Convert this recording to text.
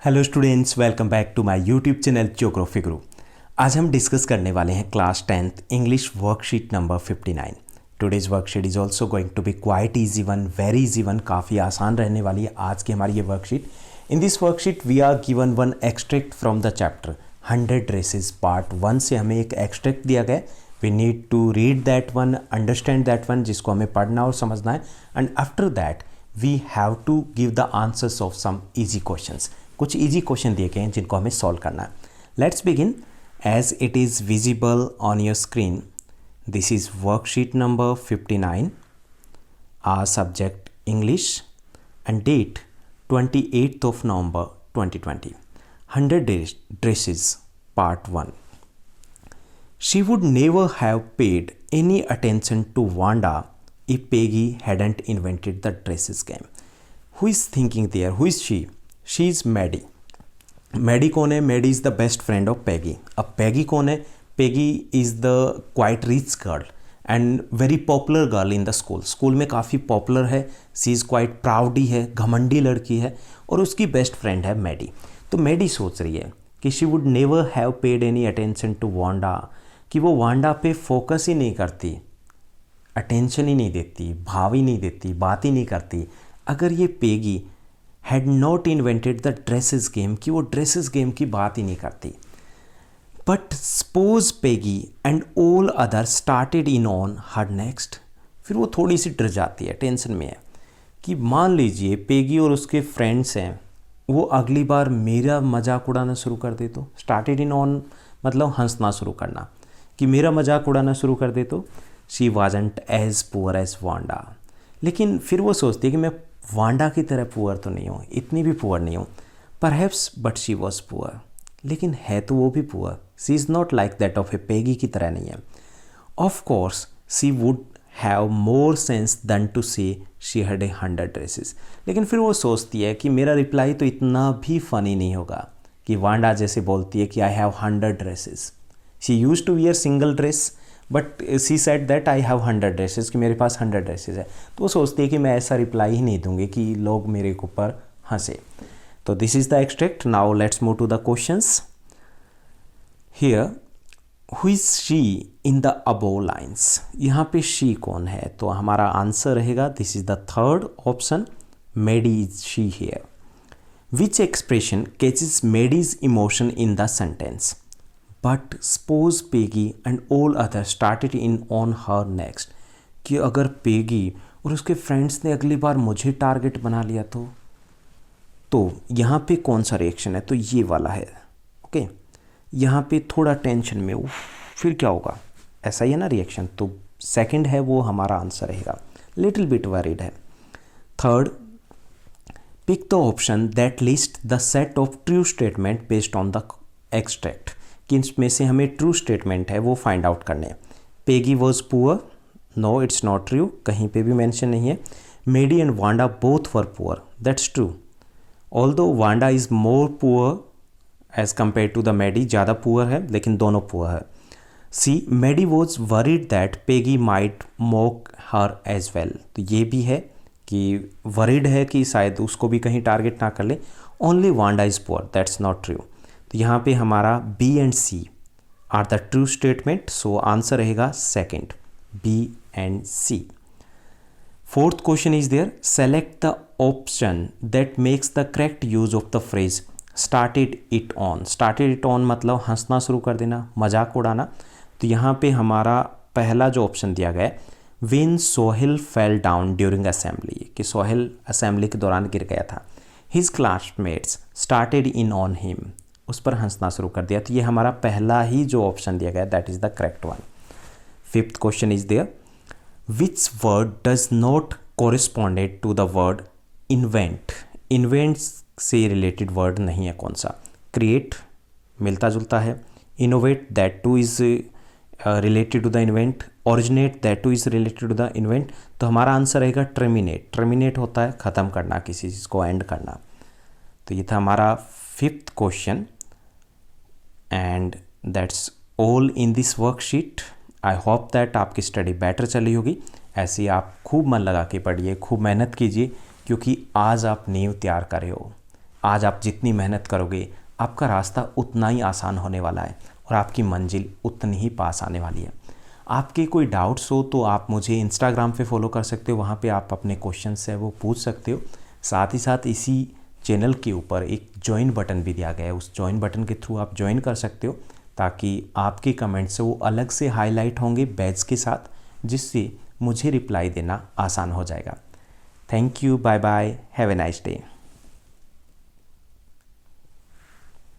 Hello students, welcome back to my YouTube channel geography guru. आज हम discuss करने वाले हैं class 10th English worksheet number 59। Today's worksheet is also going to be quite easy one, very easy one, काफ़ी आसान रहने वाली है आज की हमारी ये वर्कशीट। In this worksheet we are given one extract from the chapter 100 dresses part 1 से हमें एक एक्सट्रैक्ट दिया गया। We need to read that one, understand that one, जिसको हमें पढ़ना और समझना है, and after that we have to give the answers of some easy questions. कुछ इजी क्वेश्चन दिए गए हैं जिनको हमें सॉल्व करना है। Let's begin. As it is visible on your screen, this is worksheet number 59, our subject English, and date 28th of November 2020। 100 dresses part 1। She would never have paid any attention to Wanda if Peggy hadn't invented the dresses game। Who is thinking there? Who is she? She is Maddy. Maddy कौन है? Maddy is the best friend of Peggy. अब Peggy कौन है? Peggy is the quite rich girl and very popular girl in the school. School में काफ़ी popular है। She is quite प्राउडी है, घमंडी लड़की है, और उसकी बेस्ट फ्रेंड है मैडी। तो मैडी सोच रही है कि she would never have paid any attention to Wanda, कि वो वांडा पे फोकस ही नहीं करती, अटेंशन ही नहीं देती, भाव ही नहीं देती, बात ही नहीं करती, अगर ये Peggy had not invented the dresses game, कि वो ड्रेसेस गेम की बात ही नहीं करती। But suppose Peggy and all other started in on her next. फिर वो थोड़ी सी डर जाती है, टेंशन में है कि मान लीजिए पैगी और उसके फ्रेंड्स हैं, वो अगली बार मेरा मजाक उड़ाना शुरू कर दे तो। स्टार्टेड इन ऑन मतलब हंसना शुरू करना, कि मेरा मजाक उड़ाना शुरू कर दे तो। She wasn't as poor as Wanda. लेकिन फिर वो सोचती है कि मैं वांडा की तरह पुअर तो नहीं हूँ, इतनी भी पुअर नहीं हूँ। Perhaps but she was poor, लेकिन है तो वो भी poor. She is not like that of a Peggy की तरह नहीं है। Of course she would have more sense than to say she had 100 dresses. लेकिन फिर वो सोचती है कि मेरा रिप्लाई तो इतना भी फनी नहीं होगा कि वांडा जैसे बोलती है कि I have 100 dresses. She use to wear single dress but she said that I have 100 dresses, कि मेरे पास 100 ड्रेसेस है। तो वो सोचती है कि मैं ऐसा रिप्लाई ही नहीं दूंगी कि लोग मेरे ऊपर हंसे। तो this is the extract. Now let's move to the questions. Here who is she in the above lines. यहाँ पे शी कौन है? तो हमारा आंसर रहेगा, this is the third option, Maddy is she here. Which expression catches Maddy's emotion in the sentence? But suppose Peggy and all other started in on her next, कि अगर पैगी और उसके फ्रेंड्स ने अगली बार मुझे टारगेट बना लिया तो यहाँ पे कौन सा रिएक्शन है? तो ये वाला है। ओके, यहाँ पे थोड़ा टेंशन में हो, फिर क्या होगा? ऐसा ही है ना रिएक्शन। तो सेकंड है वो हमारा आंसर रहेगा। लिटिल बिट वरीड है। Third, pick the option that list the set of true statement based on the extract, कि इसमें से हमें ट्रू स्टेटमेंट है वो फाइंड आउट करने। Peggy was poor, no it's not true, कहीं पे भी मेंशन नहीं है। Maddy and Wanda both were poor, that's true. Although Wanda is more poor as compare to the Maddy, ज़्यादा पुअर है लेकिन दोनों पुअर है। See, Maddy was worried that Peggy might mock her as well, तो ये भी है कि वरीड है कि शायद उसको भी कहीं टारगेट ना कर ले। Only Wanda is poor, that's not true. तो यहाँ पे हमारा B and C are the true statement, so answer रहेगा second, B and C. Fourth question is there, select the option that makes the correct use of the phrase started it on. Started it on मतलब हंसना शुरू कर देना, मजाक उड़ाना। तो यहाँ पे हमारा पहला जो ऑप्शन दिया गया है, when Sohail fell down during assembly, कि सोहेल असेंबली के दौरान गिर गया था। His classmates started in on him, उस पर हंसना शुरू कर दिया। तो ये हमारा पहला ही जो ऑप्शन दिया गया that is the correct one. Fifth question is there, which word does not corresponded to the word invent. Invent से रिलेटेड वर्ड नहीं है, कौन सा? क्रिएट मिलता जुलता है, innovate that too is related to the invent, originate that too is related to the invent. तो हमारा आंसर रहेगा टर्मिनेट। टर्मिनेट होता है ख़त्म करना, किसी चीज़ को एंड करना। तो ये था हमारा fifth question. And that's all in this worksheet. I hope that आपकी स्टडी बेटर चली होगी। ऐसे ही आप खूब मन लगा के पढ़िए, खूब मेहनत कीजिए, क्योंकि आज आप नींव तैयार कर रहे हो। आज आप जितनी मेहनत करोगे आपका रास्ता उतना ही आसान होने वाला है और आपकी मंजिल उतनी ही पास आने वाली है। आपके कोई डाउट्स हो तो आप मुझे इंस्टाग्राम पे फॉलो कर सकते हो, वहाँ पे आप अपने क्वेश्चंस है वो पूछ सकते हो। साथ ही साथ इसी चैनल के ऊपर एक ज्वाइन बटन भी दिया गया है, उस ज्वाइन बटन के थ्रू आप ज्वाइन कर सकते हो ताकि आपके कमेंट्स वो अलग से हाईलाइट होंगे बैच के साथ, जिससे मुझे रिप्लाई देना आसान हो जाएगा। Thank you, bye bye, have a nice day.